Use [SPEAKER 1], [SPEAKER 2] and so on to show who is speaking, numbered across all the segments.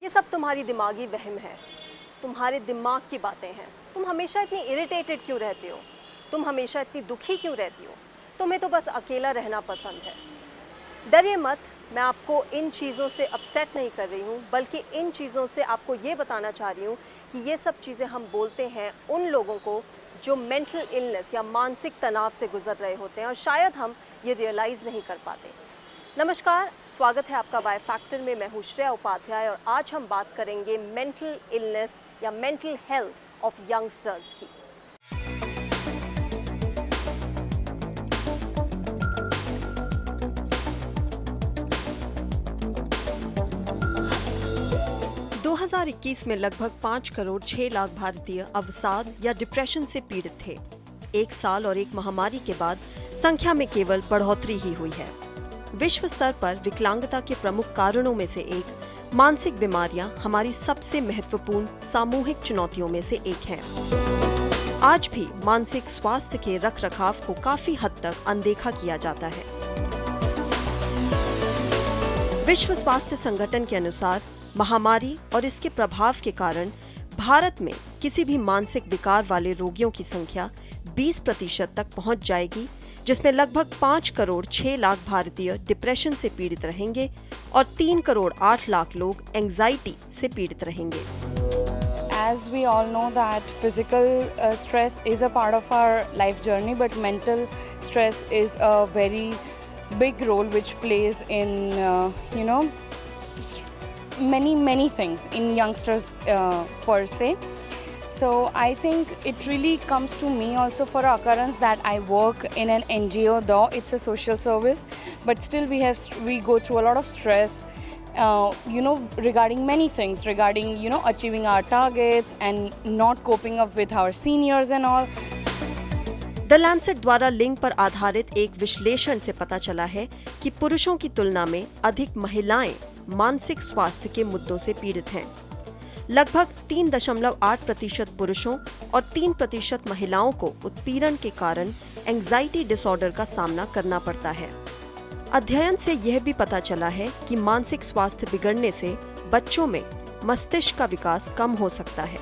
[SPEAKER 1] ये सब तुम्हारी दिमागी वहम है, तुम्हारे दिमाग की बातें हैं। तुम हमेशा इतनी इरिटेटेड क्यों रहते हो? तुम हमेशा इतनी दुखी क्यों रहती हो? तुम्हें तो बस अकेला रहना पसंद है। डरिए मत, मैं आपको इन चीज़ों से अपसेट नहीं कर रही हूँ, बल्कि इन चीज़ों से आपको ये बताना चाह रही हूँ कि ये सब चीज़ें हम बोलते हैं उन लोगों को जो मेंटल इलनेस या मानसिक तनाव से गुजर रहे होते हैं और शायद हम ये रियलाइज़ नहीं कर पाते। नमस्कार, स्वागत है आपका वाई फैक्टर में। मैं हूँ श्रेया उपाध्याय और आज हम बात करेंगे मेंटल इलनेस या मेंटल हेल्थ ऑफ यंगस्टर्स की। दो 2021 में लगभग 5 करोड़ 6 लाख भारतीय अवसाद या डिप्रेशन से पीड़ित थे। एक साल और एक महामारी के बाद संख्या में केवल बढ़ोतरी ही हुई है। विश्व स्तर पर विकलांगता के प्रमुख कारणों में से एक मानसिक बीमारियां हमारी सबसे महत्वपूर्ण सामूहिक चुनौतियों में से एक है। आज भी मानसिक स्वास्थ्य के रखरखाव को काफी हद तक अनदेखा किया जाता है। विश्व स्वास्थ्य संगठन के अनुसार महामारी और इसके प्रभाव के कारण भारत में किसी भी मानसिक विकार वाले रोगियों की संख्या 20% तक पहुंच जाएगी, जिसमें लगभग 5 करोड़ 6 लाख भारतीय डिप्रेशन से पीड़ित रहेंगे और 3 करोड़ 8 लाख लोग एंजाइटी से पीड़ित रहेंगे।
[SPEAKER 2] As we all know that physical stress is a part of our life journey, but mental stress is a very big role which plays in many things in youngsters per se. So I think it really comes to me also for an occurrence that I work in an NGO, though it's a social service, but still we go through a lot of stress, regarding many things, regarding achieving our targets and not coping up with our seniors and all.
[SPEAKER 1] The Lancet द्वारा लिंग पर आधारित एक विश्लेषण से पता चला है कि पुरुषों की तुलना में अधिक महिलाएं मानसिक स्वास्थ्य के मुद्दों से पीड़ित हैं। लगभग 3.8% पुरुषों और 3% महिलाओं को उत्पीड़न के कारण एंजाइटी डिसऑर्डर का सामना करना पड़ता है। अध्ययन से यह भी पता चला है कि मानसिक स्वास्थ्य बिगड़ने से बच्चों में मस्तिष्क का विकास कम हो सकता है।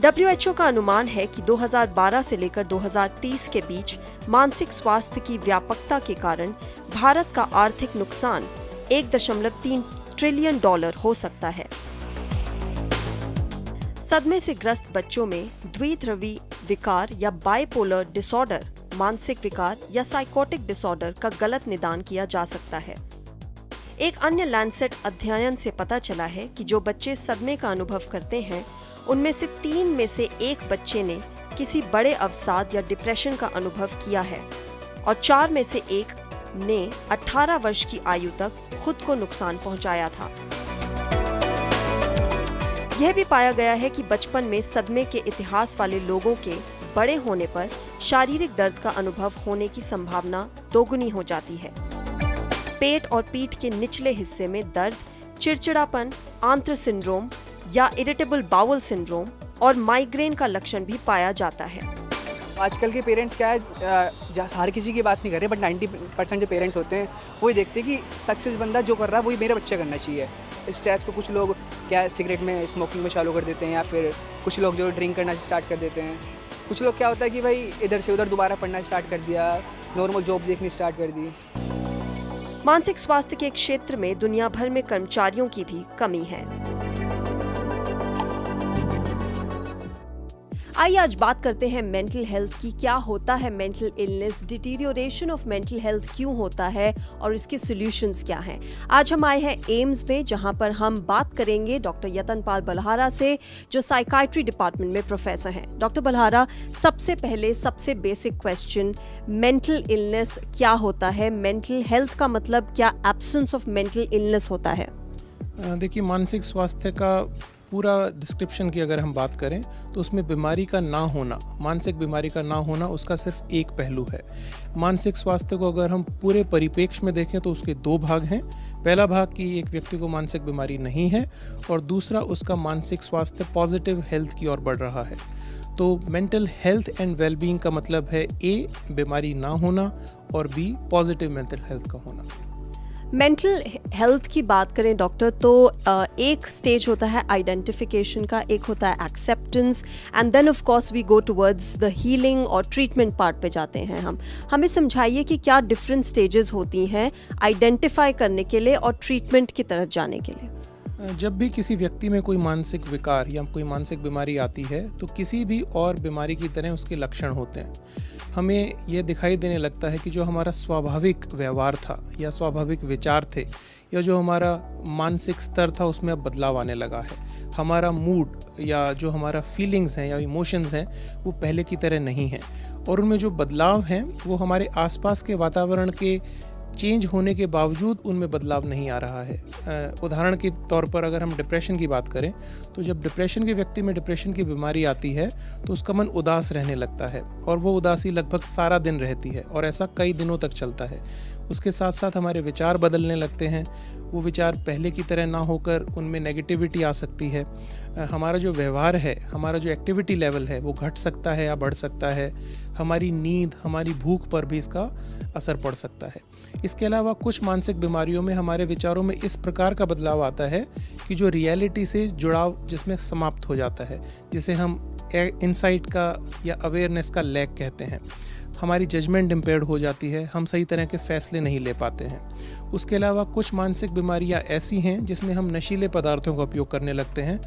[SPEAKER 1] WHO का अनुमान है कि 2012 से लेकर 2030 के बीच मानसिक स्वास्थ्य की व्यापकता के कारण भारत का आर्थिक नुकसान $1.3 ट्रिलियन हो सकता है। सदमे से ग्रस्त बच्चों में द्विध्रुवी विकार या बाइपोलर डिसऑर्डर, मानसिक विकार या साइकोटिक डिसऑर्डर का गलत निदान किया जा सकता है। एक अन्य लैंसेट अध्ययन से पता चला है कि जो बच्चे सदमे का अनुभव करते हैं, उनमें से 3 में से 1 बच्चे ने किसी बड़े अवसाद या डिप्रेशन का अनुभव किया है और 4 में से 1 ने 18 वर्ष की आयु तक खुद को नुकसान पहुंचाया था। यह भी पाया गया है कि बचपन में सदमे के इतिहास वाले लोगों के बड़े होने पर शारीरिक दर्द का अनुभव होने की संभावना दोगुनी हो जाती है। पेट और पीठ के निचले हिस्से में दर्द, चिड़चिड़ापन, आंत्र सिंड्रोम या इरिटेबल बाउल सिंड्रोम और माइग्रेन का लक्षण भी पाया जाता है।
[SPEAKER 3] आजकल के पेरेंट्स क्या है, हर किसी की बात नहीं कर रहे, बट 90% जो पेरेंट्स होते हैं वो ही देखते हैं कि सक्सेस बंदा जो कर रहा है वही मेरा बच्चा करना चाहिए। स्ट्रेस को कुछ लोग क्या सिगरेट में, स्मोकिंग में चालू कर देते हैं, या फिर कुछ लोग जो ड्रिंक करना स्टार्ट कर देते हैं। कुछ लोग क्या होता है कि भाई इधर से उधर दोबारा पढ़ना स्टार्ट कर दिया, नॉर्मल जॉब देखनी स्टार्ट कर दी।
[SPEAKER 1] मानसिक स्वास्थ्य के क्षेत्र में दुनिया भर में कर्मचारियों की भी कमी है। आइए आज बात करते हैं मेंटल हेल्थ की। क्या होता है mental illness, deterioration of mental health क्यों होता है और इसके सॉल्यूशंस क्या हैं। आज हम आए हैं एम्स में, जहां पर हम बात करेंगे डॉक्टर यतनपाल बलहारा से, जो साइकाइट्री डिपार्टमेंट में प्रोफेसर हैं। डॉक्टर बलहारा, सबसे पहले सबसे बेसिक क्वेश्चन, मेंटल इलनेस क्या होता है? मेंटल हेल्थ का मतलब क्या एब्सेंस ऑफ मेंटल इलनेस होता है?
[SPEAKER 4] देखिए, मानसिक स्वास्थ्य का पूरा डिस्क्रिप्शन की अगर हम बात करें तो उसमें बीमारी का ना होना, मानसिक बीमारी का ना होना, उसका सिर्फ एक पहलू है। मानसिक स्वास्थ्य को अगर हम पूरे परिप्रेक्ष्य में देखें तो उसके 2 भाग हैं। पहला भाग कि एक व्यक्ति को मानसिक बीमारी नहीं है और दूसरा उसका मानसिक स्वास्थ्य पॉजिटिव हेल्थ की ओर बढ़ रहा है। तो मेंटल हेल्थ एंड वेलबींग का मतलब है ए, बीमारी ना होना, और बी, पॉजिटिव मेंटल हेल्थ का होना।
[SPEAKER 1] मेंटल हेल्थ की बात करें डॉक्टर तो एक स्टेज होता है आइडेंटिफिकेशन का, एक होता है acceptance, and then of course we go towards the healing और ट्रीटमेंट पार्ट पे जाते हैं हम। हमें समझाइए कि क्या डिफरेंट स्टेजेस होती हैं आइडेंटिफाई करने के लिए और ट्रीटमेंट की तरफ जाने के लिए।
[SPEAKER 4] जब भी किसी व्यक्ति में कोई मानसिक विकार या कोई मानसिक बीमारी आती है तो किसी भी और बीमारी की तरह उसके लक्षण होते हैं। हमें यह दिखाई देने लगता है कि जो हमारा स्वाभाविक व्यवहार था या स्वाभाविक विचार थे या जो हमारा मानसिक स्तर था उसमें अब बदलाव आने लगा है। हमारा मूड या जो हमारा फीलिंग्स हैं या इमोशंस हैं वो पहले की तरह नहीं हैं, और उनमें जो बदलाव हैं वो हमारे आसपास के वातावरण के चेंज होने के बावजूद उनमें बदलाव नहीं आ रहा है। उदाहरण के तौर पर अगर हम डिप्रेशन की बात करें तो जब डिप्रेशन के व्यक्ति में डिप्रेशन की बीमारी आती है तो उसका मन उदास रहने लगता है और वो उदासी लगभग सारा दिन रहती है और ऐसा कई दिनों तक चलता है। उसके साथ साथ हमारे विचार बदलने लगते हैं, वो विचार पहले की तरह ना होकर उनमें नेगेटिविटी आ सकती है। हमारा जो व्यवहार है, हमारा जो एक्टिविटी लेवल है वो घट सकता है या बढ़ सकता है। हमारी नींद, हमारी भूख पर भी इसका असर पड़ सकता है। इसके अलावा कुछ मानसिक बीमारियों में हमारे विचारों में इस प्रकार का बदलाव आता है कि जो रियलिटी से जुड़ाव जिसमें समाप्त हो जाता है, जिसे हम इंसाइट का या अवेयरनेस का लैक कहते हैं। हमारी जजमेंट इम्पेयर्ड हो जाती है, हम सही तरह के फैसले नहीं ले पाते हैं। उसके अलावा कुछ मानसिक बीमारियां ऐसी हैं जिसमें हम नशीले पदार्थों का उपयोग करने लगते हैं,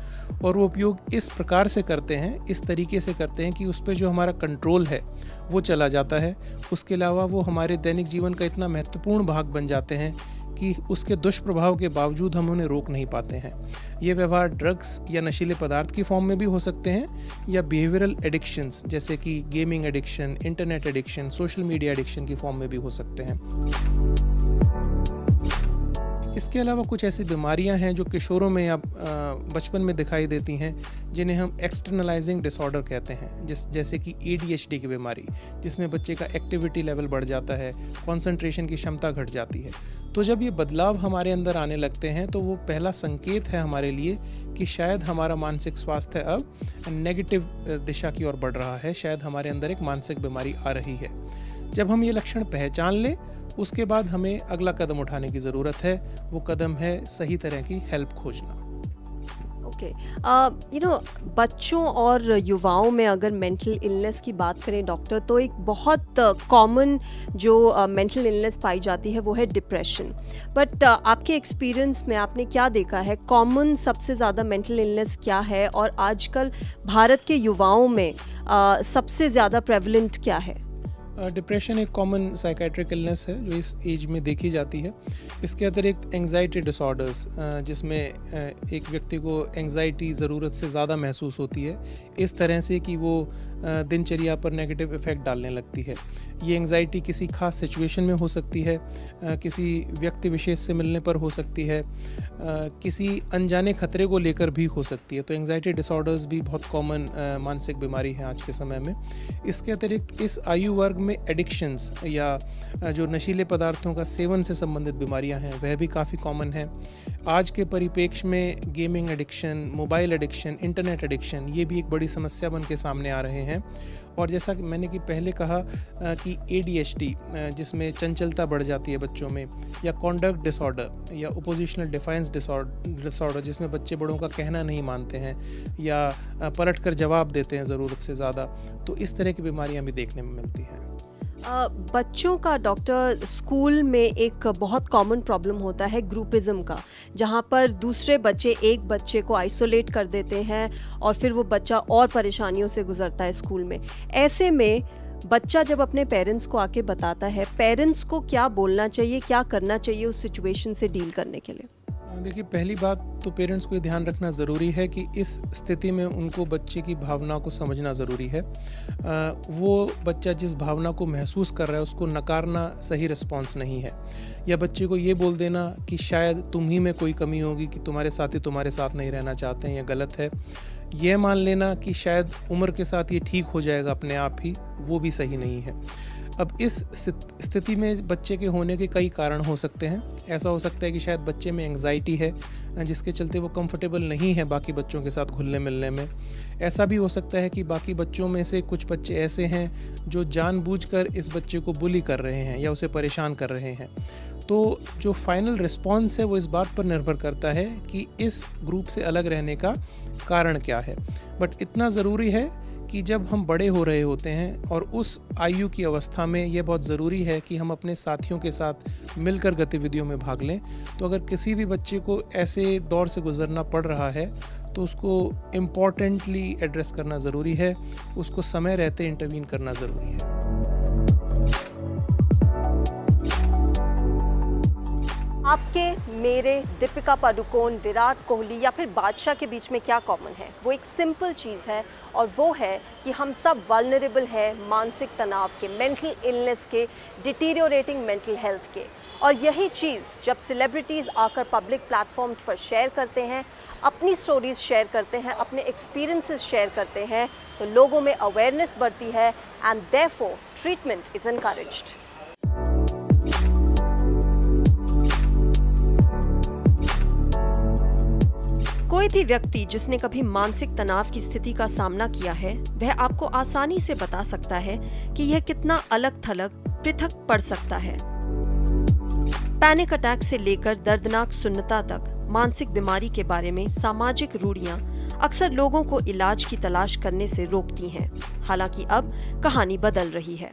[SPEAKER 4] और वो उपयोग इस प्रकार से करते हैं, इस तरीके से करते हैं कि उस पर जो हमारा कंट्रोल है वो चला जाता है। उसके अलावा वो हमारे दैनिक जीवन का इतना महत्वपूर्ण भाग बन जाते हैं कि उसके दुष्प्रभाव के बावजूद हम उन्हें रोक नहीं पाते हैं। ये व्यवहार ड्रग्स या नशीले पदार्थ की फॉर्म में भी हो सकते हैं या बिहेवियरल एडिक्शंस जैसे कि gaming addiction, internet addiction, social media addiction की फॉर्म में भी हो सकते हैं। इसके अलावा कुछ ऐसी बीमारियां हैं जो किशोरों में या बचपन में दिखाई देती हैं जिन्हें हम एक्सटर्नलाइजिंग डिसऑर्डर कहते हैं, जैसे कि ADHD की बीमारी, जिसमें बच्चे का एक्टिविटी लेवल बढ़ जाता है, कंसंट्रेशन की क्षमता घट जाती है। तो जब ये बदलाव हमारे अंदर आने लगते हैं तो वो पहला संकेत है हमारे लिए कि शायद हमारा मानसिक स्वास्थ्य अब नेगेटिव दिशा की ओर बढ़ रहा है, शायद हमारे अंदर एक मानसिक बीमारी आ रही है। जब हम ये लक्षण पहचान लें उसके बाद हमें अगला कदम उठाने की ज़रूरत है। वो कदम है सही तरह की हेल्प खोजना।
[SPEAKER 1] ओके, बच्चों और युवाओं में अगर मेंटल इलनेस की बात करें डॉक्टर तो एक बहुत कॉमन जो मेंटल इलनेस पाई जाती है वो है डिप्रेशन। बट आपके एक्सपीरियंस में आपने क्या देखा है, कॉमन सबसे ज़्यादा मेंटल इलनेस क्या है और आजकल भारत के युवाओं में सबसे ज़्यादा प्रेवलेंट क्या है?
[SPEAKER 4] डिप्रेशन एक कॉमन साइकेट्रिक इलनेस है जो इस एज में देखी जाती है। इसके अतिरिक्त एंग्जाइटी डिसऑर्डर्स, जिसमें एक व्यक्ति को एंग्जाइटी ज़रूरत से ज़्यादा महसूस होती है, इस तरह से कि वो दिनचर्या पर नेगेटिव इफ़ेक्ट डालने लगती है। ये एंग्जाइटी किसी खास सिचुएशन में हो सकती है, किसी व्यक्ति विशेष से मिलने पर हो सकती है, किसी अनजाने खतरे को लेकर भी हो सकती है। तो एंग्जाइटी डिसऑर्डर्स भी बहुत कॉमन मानसिक बीमारी है आज के समय में। इसके अतिरिक्त इस आयु वर्ग में एडिक्शंस या जो नशीले पदार्थों का सेवन से संबंधित बीमारियां हैं वह भी काफ़ी कॉमन है। आज के परिप्रेक्ष्य में gaming addiction, mobile addiction, internet addiction ये भी एक बड़ी समस्या बन के सामने आ रहे हैं। और जैसा कि मैंने पहले कहा कि ADHD जिसमें चंचलता बढ़ जाती है बच्चों में, या कॉन्डक्ट डिसऑर्डर या ओपोजिशनल डिफाइंस डिसऑर्डर जिसमें बच्चे बड़ों का कहना नहीं मानते हैं या पलट कर जवाब देते हैं ज़रूरत से ज़्यादा, तो इस तरह की बीमारियां भी देखने में मिलती हैं।
[SPEAKER 1] बच्चों का डॉक्टर स्कूल में एक बहुत कॉमन प्रॉब्लम होता है ग्रुपिज्म का, जहाँ पर दूसरे बच्चे एक बच्चे को आइसोलेट कर देते हैं और फिर वो बच्चा और परेशानियों से गुजरता है स्कूल में। ऐसे में बच्चा जब अपने पेरेंट्स को आके बताता है, पेरेंट्स को क्या बोलना चाहिए, क्या करना चाहिए उस सिचुएशन से डील करने के लिए?
[SPEAKER 4] देखिए, पहली बात तो पेरेंट्स को ये ध्यान रखना ज़रूरी है कि इस स्थिति में उनको बच्चे की भावना को समझना ज़रूरी है। वो बच्चा जिस भावना को महसूस कर रहा है उसको नकारना सही रिस्पॉन्स नहीं है, या बच्चे को ये बोल देना कि शायद तुम ही में कोई कमी होगी कि तुम्हारे साथी तुम्हारे साथ नहीं रहना चाहते हैं, यह गलत है। यह मान लेना कि शायद उम्र के साथ ये ठीक हो जाएगा अपने आप ही, वो भी सही नहीं है। अब इस स्थिति में बच्चे के होने के कई कारण हो सकते हैं। ऐसा हो सकता है कि शायद बच्चे में एंग्जाइटी है जिसके चलते वो कंफर्टेबल नहीं है बाकी बच्चों के साथ घुलने मिलने में। ऐसा भी हो सकता है कि बाकी बच्चों में से कुछ बच्चे ऐसे हैं जो जानबूझकर इस बच्चे को बुली कर रहे हैं या उसे परेशान कर रहे हैं। तो जो फाइनल रिस्पॉन्स है वो इस बात पर निर्भर करता है कि इस ग्रुप से अलग रहने का कारण क्या है। बट इतना ज़रूरी है कि जब हम बड़े हो रहे होते हैं और उस आयु की अवस्था में यह बहुत ज़रूरी है कि हम अपने साथियों के साथ मिलकर गतिविधियों में भाग लें। तो अगर किसी भी बच्चे को ऐसे दौर से गुजरना पड़ रहा है तो उसको इम्पॉर्टेंटली एड्रेस करना ज़रूरी है, उसको समय रहते इंटरवीन करना ज़रूरी है।
[SPEAKER 1] आपके, मेरे, दीपिका पादुकोण, विराट कोहली या फिर बादशाह के बीच में क्या कॉमन है? वो एक सिंपल चीज़ है और वो है कि हम सब वल्नरेबल हैं मानसिक तनाव के, मेंटल इलनेस के, डिटीरियोरेटिंग मेंटल हेल्थ के। और यही चीज़ जब सेलिब्रिटीज़ आकर पब्लिक प्लेटफॉर्म्स पर शेयर करते हैं, अपनी स्टोरीज़ शेयर करते हैं, अपने एक्सपीरियंसेस शेयर करते हैं, तो लोगों में अवेयरनेस बढ़ती है and therefore treatment is encouraged. कोई भी व्यक्ति जिसने कभी मानसिक तनाव की स्थिति का सामना किया है वह आपको आसानी से बता सकता है कि यह कितना अलग थलग पृथक पड़ सकता है। पैनिक अटैक से लेकर दर्दनाक सुन्नता तक मानसिक बीमारी के बारे में सामाजिक रूढ़ियां अक्सर लोगों को इलाज की तलाश करने से रोकती हैं। हालांकि अब कहानी बदल रही है।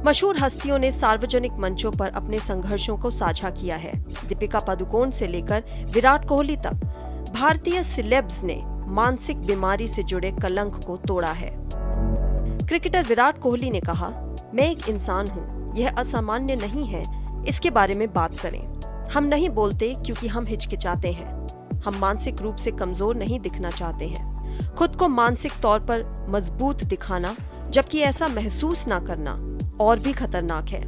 [SPEAKER 1] मशहूर हस्तियों ने सार्वजनिक मंचों पर अपने संघर्षों को साझा किया है। दीपिका पादुकोण से लेकर विराट कोहली तक भारतीय सिलेब्स ने मानसिक बीमारी से जुड़े कलंक को तोड़ा है। क्रिकेटर विराट कोहली ने कहा, मैं एक इंसान हूँ, यह असामान्य नहीं है, इसके बारे में बात करें। हम नहीं बोलते क्योंकि हम हिचकिचाते हैं। हम मानसिक रूप से कमजोर नहीं दिखना चाहते हैं। खुद को मानसिक तौर पर मजबूत दिखाना, जबकि ऐसा महसूस ना करना और भी खतरनाक है।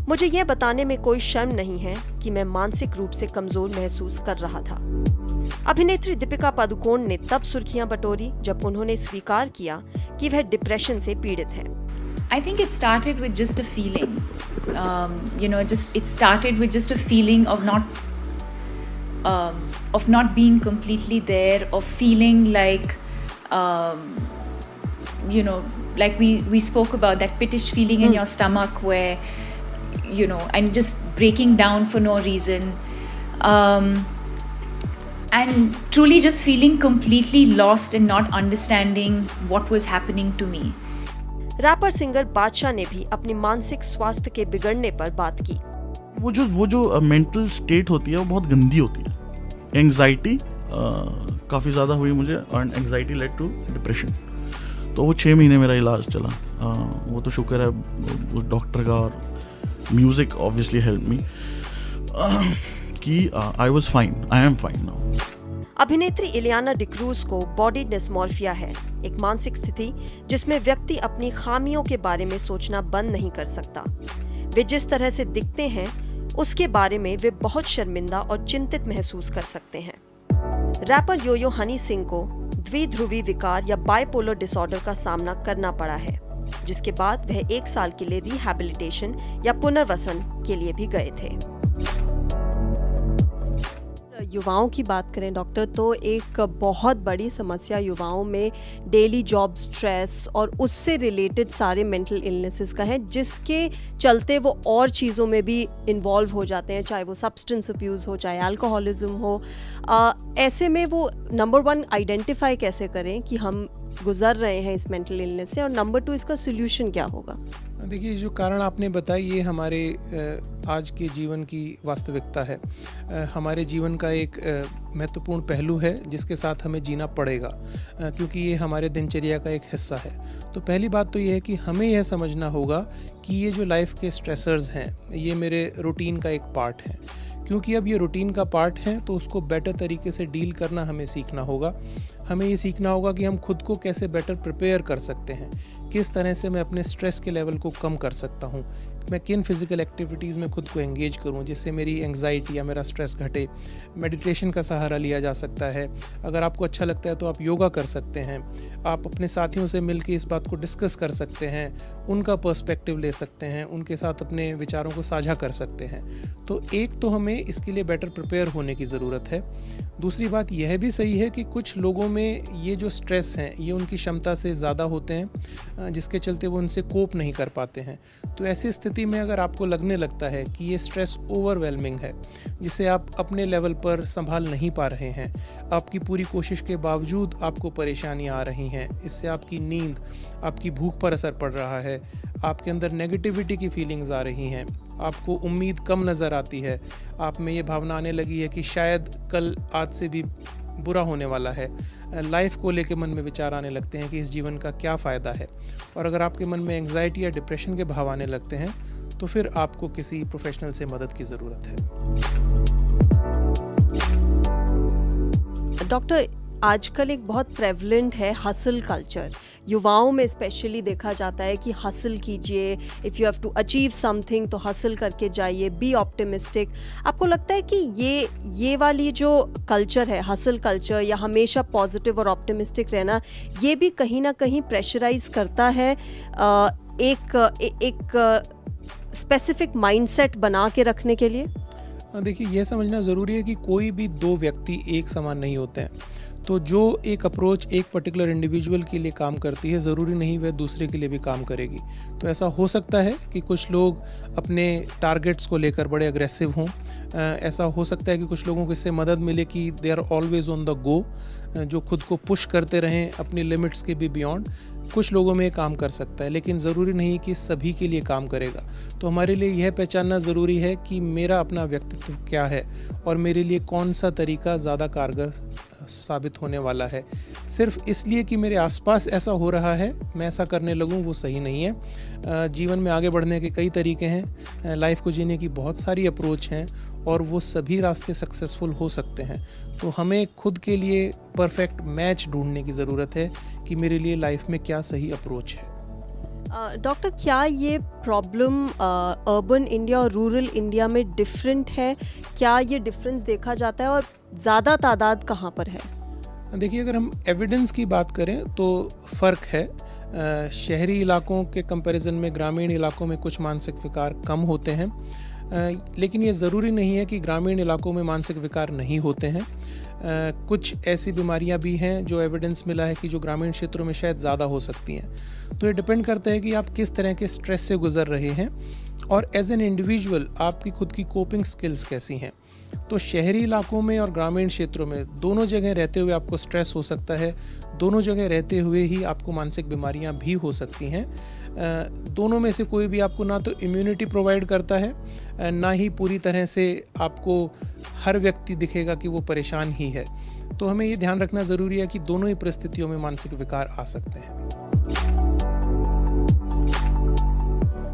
[SPEAKER 1] मुझे यह बताने में कोई शर्म नहीं है कि मैं मानसिक रूप से कमजोर महसूस कर रहा था। अभिनेत्री दीपिका पादुकोण ने तब सुर्खियां बटोरी जब उन्होंने स्वीकार किया कि वह डिप्रेशन से पीड़ित हैं।
[SPEAKER 5] I think it started with just a feeling, it started with just a feeling of not being completely there, of feeling like, like we spoke about that pittish feeling in your stomach where, and just breaking down for no reason. And truly just feeling completely lost and not understanding what was happening to me.
[SPEAKER 1] Wrapper singer बादशाह ने भी अपनी मानसिक स्वास्थ्य के बिगड़ने पर बात की।
[SPEAKER 6] वो जो मेंटल स्टेट होती है वो बहुत गंदी होती है। एंग्जाइटी काफ़ी ज़्यादा हुई मुझे और एंग्जाइटी लेड टू डिप्रेशन। तो वो 6 महीने मेरा इलाज चला। वो तो शुक्र है उस डॉक्टर का, और म्यूज़िक ऑब्वियसली हेल्प मी कि I was fine, I am fine now.
[SPEAKER 1] अभिनेत्री इलियाना डिक्रूज को बॉडी डिस्मॉर्फिया है, एक मानसिक स्थिति जिसमें व्यक्ति अपनी खामियों के बारे में सोचना बंद नहीं कर सकता। वे जिस तरह से दिखते हैं उसके बारे में वे बहुत शर्मिंदा और चिंतित महसूस कर सकते हैं। रैपर योयो हनी सिंह को द्विध्रुवी विकार या बाइपोलर डिसऑर्डर का सामना करना पड़ा है, जिसके बाद वह 1 साल के लिए रिहैबिलिटेशन या पुनर्वसन के लिए भी गए थे। युवाओं की बात करें डॉक्टर, तो एक बहुत बड़ी समस्या युवाओं में डेली जॉब स्ट्रेस और उससे रिलेटेड सारे मेंटल इलनेसेस का है, जिसके चलते वो और चीज़ों में भी इन्वॉल्व हो जाते हैं, चाहे वो सब्सटेंस अब्यूज़ हो, चाहे अल्कोहलिज्म हो। ऐसे में वो नंबर 1 आइडेंटिफाई कैसे करें कि हम गुजर रहे हैं इस मेंटल इलनेस से, और नंबर 2 इसका सोल्यूशन क्या होगा?
[SPEAKER 4] देखिए, जो कारण आपने बताई ये हमारे आज के जीवन की वास्तविकता है। हमारे जीवन का एक महत्वपूर्ण पहलू है जिसके साथ हमें जीना पड़ेगा, क्योंकि ये हमारे दिनचर्या का एक हिस्सा है। तो पहली बात तो ये है कि हमें यह समझना होगा कि ये जो लाइफ के स्ट्रेसर्स हैं ये मेरे रूटीन का एक पार्ट है। क्योंकि अब ये रूटीन का पार्ट है तो उसको बेटर तरीके से डील करना हमें सीखना होगा। हमें ये सीखना होगा कि हम खुद को कैसे बेटर प्रिपेयर कर सकते हैं, किस तरह से मैं अपने स्ट्रेस के लेवल को कम कर सकता हूँ, मैं किन फिज़िकल एक्टिविटीज़ में खुद को एंगेज करूँ जिससे मेरी एंग्जाइटी या मेरा स्ट्रेस घटे। मेडिटेशन का सहारा लिया जा सकता है। अगर आपको अच्छा लगता है तो आप योगा कर सकते हैं। आप अपने साथियों से मिल के इस बात को डिस्कस कर सकते हैं, उनका पर्सपेक्टिव ले सकते हैं, उनके साथ अपने विचारों को साझा कर सकते हैं। तो एक तो हमें इसके लिए बेटर प्रिपेयर होने की ज़रूरत है। दूसरी बात यह भी सही है कि कुछ लोगों में ये जो स्ट्रेस हैं ये उनकी क्षमता से ज़्यादा होते हैं, जिसके चलते वो उनसे कोप नहीं कर पाते हैं। तो ऐसी स्थिति में अगर आपको लगने लगता है कि ये स्ट्रेस ओवरवेलमिंग है, जिसे आप अपने लेवल पर संभाल नहीं पा रहे हैं, आपकी पूरी कोशिश के बावजूद आपको परेशानियाँ आ रही हैं, इससे आपकी नींद, आपकी भूख पर असर पड़ रहा है, आपके अंदर नेगेटिविटी की फीलिंग्स आ रही हैं, आपको उम्मीद कम नज़र आती है, आप में ये भावना आने लगी है कि शायद कल आज से भी बुरा होने वाला है, लाइफ को लेके मन में विचार आने लगते हैं कि इस जीवन का क्या फ़ायदा है, और अगर आपके मन में एंग्जाइटी या डिप्रेशन के भाव आने लगते हैं तो फिर आपको किसी प्रोफेशनल से मदद की ज़रूरत है।
[SPEAKER 1] डॉक्टर, आजकल एक बहुत प्रेवलेंट है हसल कल्चर। युवाओं में स्पेशली देखा जाता है कि हसल कीजिए, if you have to achieve something तो हसल करके जाइए, बी ऑप्टिमिस्टिक। आपको लगता है कि ये वाली जो कल्चर है, हसल कल्चर, या हमेशा पॉजिटिव और ऑप्टिमिस्टिक रहना, ये भी कहीं ना कहीं प्रेशराइज करता है एक स्पेसिफिक माइंडसेट बना के रखने के लिए?
[SPEAKER 4] देखिए, यह समझना ज़रूरी है कि कोई भी दो व्यक्ति एक समान नहीं होते हैं। तो जो एक अप्रोच एक पर्टिकुलर इंडिविजुअल के लिए काम करती है, ज़रूरी नहीं वह दूसरे के लिए भी काम करेगी। तो ऐसा हो सकता है कि कुछ लोग अपने टारगेट्स को लेकर बड़े अग्रेसिव हों, ऐसा हो सकता है कि कुछ लोगों को इससे मदद मिले कि they are always on the go, जो खुद को पुश करते रहें अपनी लिमिट्स के भी बियॉन्ड। कुछ लोगों में काम कर सकता है, लेकिन ज़रूरी नहीं कि सभी के लिए काम करेगा। तो हमारे लिए यह पहचानना ज़रूरी है कि मेरा अपना व्यक्तित्व क्या है और मेरे लिए कौन सा तरीका ज़्यादा कारगर साबित होने वाला है। सिर्फ इसलिए कि मेरे आसपास ऐसा हो रहा है मैं ऐसा करने लगूं, वो सही नहीं है। जीवन में आगे बढ़ने के कई तरीके हैं, लाइफ को जीने की बहुत सारी अप्रोच हैं और वो सभी रास्ते सक्सेसफुल हो सकते हैं। तो हमें खुद के लिए परफेक्ट मैच ढूंढने की ज़रूरत है कि मेरे लिए लाइफ में क्या सही अप्रोच है।
[SPEAKER 1] डॉक्टर, क्या ये प्रॉब्लम अर्बन इंडिया और रूरल इंडिया में डिफरेंट है? क्या ये डिफरेंस देखा जाता है और ज़्यादा तादाद कहाँ पर है?
[SPEAKER 4] देखिए, अगर हम एविडेंस की बात करें तो फ़र्क है। शहरी इलाकों के कंपैरिजन में ग्रामीण इलाकों में कुछ मानसिक विकार कम होते हैं, लेकिन ये ज़रूरी नहीं है कि ग्रामीण इलाकों में मानसिक विकार नहीं होते हैं। कुछ ऐसी बीमारियां भी हैं जो एविडेंस मिला है कि जो ग्रामीण क्षेत्रों में शायद ज़्यादा हो सकती हैं। तो ये डिपेंड करता है कि आप किस तरह के स्ट्रेस से गुज़र रहे हैं और एज एन इंडिविजुअल आपकी खुद की कोपिंग स्किल्स कैसी हैं। तो शहरी इलाकों में और ग्रामीण क्षेत्रों में दोनों जगह रहते हुए आपको स्ट्रेस हो सकता है, दोनों जगह रहते हुए ही आपको मानसिक बीमारियां भी हो सकती हैं। दोनों में से कोई भी आपको ना तो इम्यूनिटी प्रोवाइड करता है, ना ही पूरी तरह से आपको हर व्यक्ति दिखेगा कि वो परेशान ही है। तो हमें ये ध्यान रखना ज़रूरी है कि दोनों ही परिस्थितियों में मानसिक विकार आ सकते हैं।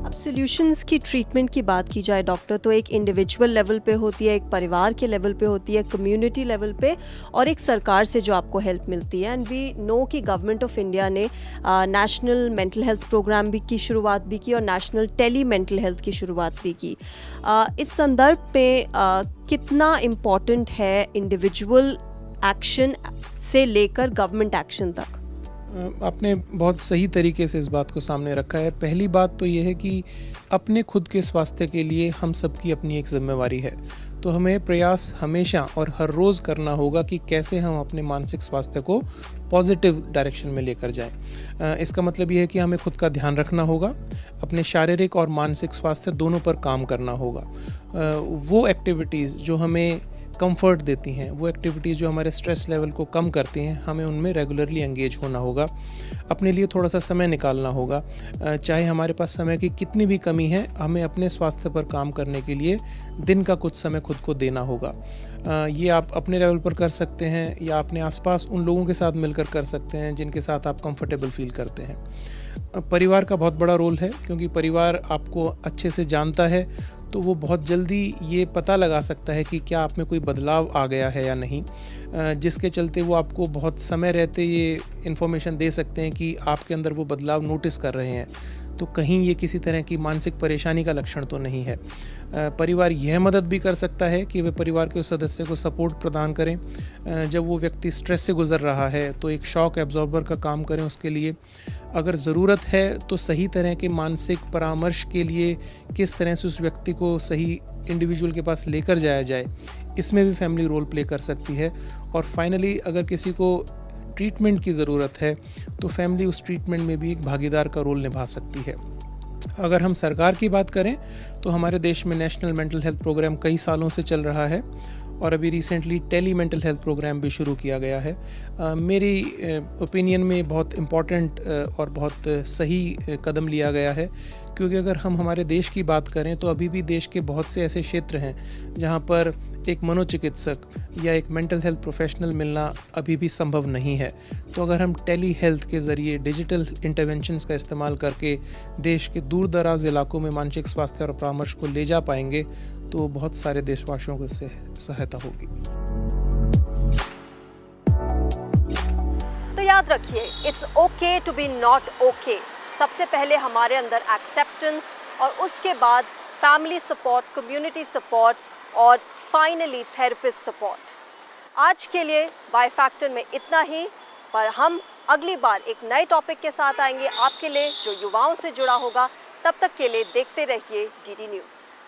[SPEAKER 1] अब सॉल्यूशंस की ट्रीटमेंट की बात की जाए डॉक्टर, तो एक इंडिविजुअल लेवल पे होती है, एक परिवार के लेवल पे होती है, कम्युनिटी लेवल पे, और एक सरकार से जो आपको हेल्प मिलती है। एंड वी नो कि गवर्नमेंट ऑफ इंडिया ने नेशनल मेंटल हेल्थ प्रोग्राम भी की शुरुआत भी की और नेशनल टेली मेंटल हेल्थ की शुरुआत भी की। इस संदर्भ में कितना इम्पॉर्टेंट है इंडिविजुअल एक्शन से लेकर गवर्नमेंट एक्शन तक?
[SPEAKER 4] आपने बहुत सही तरीके से इस बात को सामने रखा है। पहली बात तो ये है कि अपने खुद के स्वास्थ्य के लिए हम सबकी अपनी एक जिम्मेवारी है। तो हमें प्रयास हमेशा और हर रोज़ करना होगा कि कैसे हम अपने मानसिक स्वास्थ्य को पॉजिटिव डायरेक्शन में लेकर जाएं। इसका मतलब ये है कि हमें खुद का ध्यान रखना होगा, अपने शारीरिक और मानसिक स्वास्थ्य दोनों पर काम करना होगा। वो एक्टिविटीज़ जो हमें कंफर्ट देती हैं, वो एक्टिविटीज़ जो हमारे स्ट्रेस लेवल को कम करती हैं, हमें उनमें रेगुलरली एंगेज होना होगा। अपने लिए थोड़ा सा समय निकालना होगा, चाहे हमारे पास समय की कितनी भी कमी है, हमें अपने स्वास्थ्य पर काम करने के लिए दिन का कुछ समय खुद को देना होगा। ये आप अपने लेवल पर कर सकते हैं या अपने आसपास उन लोगों के साथ मिलकर कर सकते हैं जिनके साथ आप कंफर्टेबल फील करते हैं। परिवार का बहुत बड़ा रोल है, क्योंकि परिवार आपको अच्छे से जानता है, तो वो बहुत जल्दी ये पता लगा सकता है कि क्या आप में कोई बदलाव आ गया है या नहीं, जिसके चलते वो आपको बहुत समय रहते ये इन्फॉर्मेशन दे सकते हैं कि आपके अंदर वो बदलाव नोटिस कर रहे हैं, तो कहीं ये किसी तरह की मानसिक परेशानी का लक्षण तो नहीं है। परिवार यह मदद भी कर सकता है कि वे परिवार के उस सदस्य को सपोर्ट प्रदान करें। जब वो व्यक्ति स्ट्रेस से गुजर रहा है तो एक शॉक एब्जॉर्बर का काम करें उसके लिए। अगर ज़रूरत है तो सही तरह के मानसिक परामर्श के लिए किस तरह से उस व्यक्ति को सही इंडिविजुअल के पास लेकर जाया जाए, इसमें भी फैमिली रोल प्ले कर सकती है। और फाइनली अगर किसी को ट्रीटमेंट की ज़रूरत है तो फैमिली उस ट्रीटमेंट में भी एक भागीदार का रोल निभा सकती है। अगर हम सरकार की बात करें तो हमारे देश में नेशनल मेंटल हेल्थ प्रोग्राम कई सालों से चल रहा है और अभी recently tele mental health programme भी शुरू किया गया है। मेरी ओपिनियन में बहुत इम्पॉर्टेंट और बहुत सही कदम लिया गया है, क्योंकि अगर हम हमारे देश की बात करें तो अभी भी देश के बहुत से ऐसे क्षेत्र हैं जहां पर एक मनोचिकित्सक या एक मेंटल हेल्थ प्रोफेशनल मिलना अभी भी संभव नहीं है। तो अगर हम टेली हेल्थ के ज़रिए डिजिटल इंटरवेंशंस का इस्तेमाल करके देश के दूर दराज इलाकों में मानसिक स्वास्थ्य और परामर्श को ले जा पाएंगे तो बहुत सारे देशवासियों को इससे सहायता होगी।
[SPEAKER 1] तो याद रखिए, it's okay to be not okay. सबसे पहले हमारे अंदर एक्सेप्टेंस और उसके बाद फैमिली सपोर्ट, कम्युनिटी सपोर्ट और फाइनली थेरेपिस्ट सपोर्ट। आज के लिए बाय फैक्टर में इतना ही, पर हम अगली बार एक नए टॉपिक के साथ आएंगे आपके लिए जो युवाओं से जुड़ा होगा। तब तक के लिए देखते रहिए डीडी न्यूज़।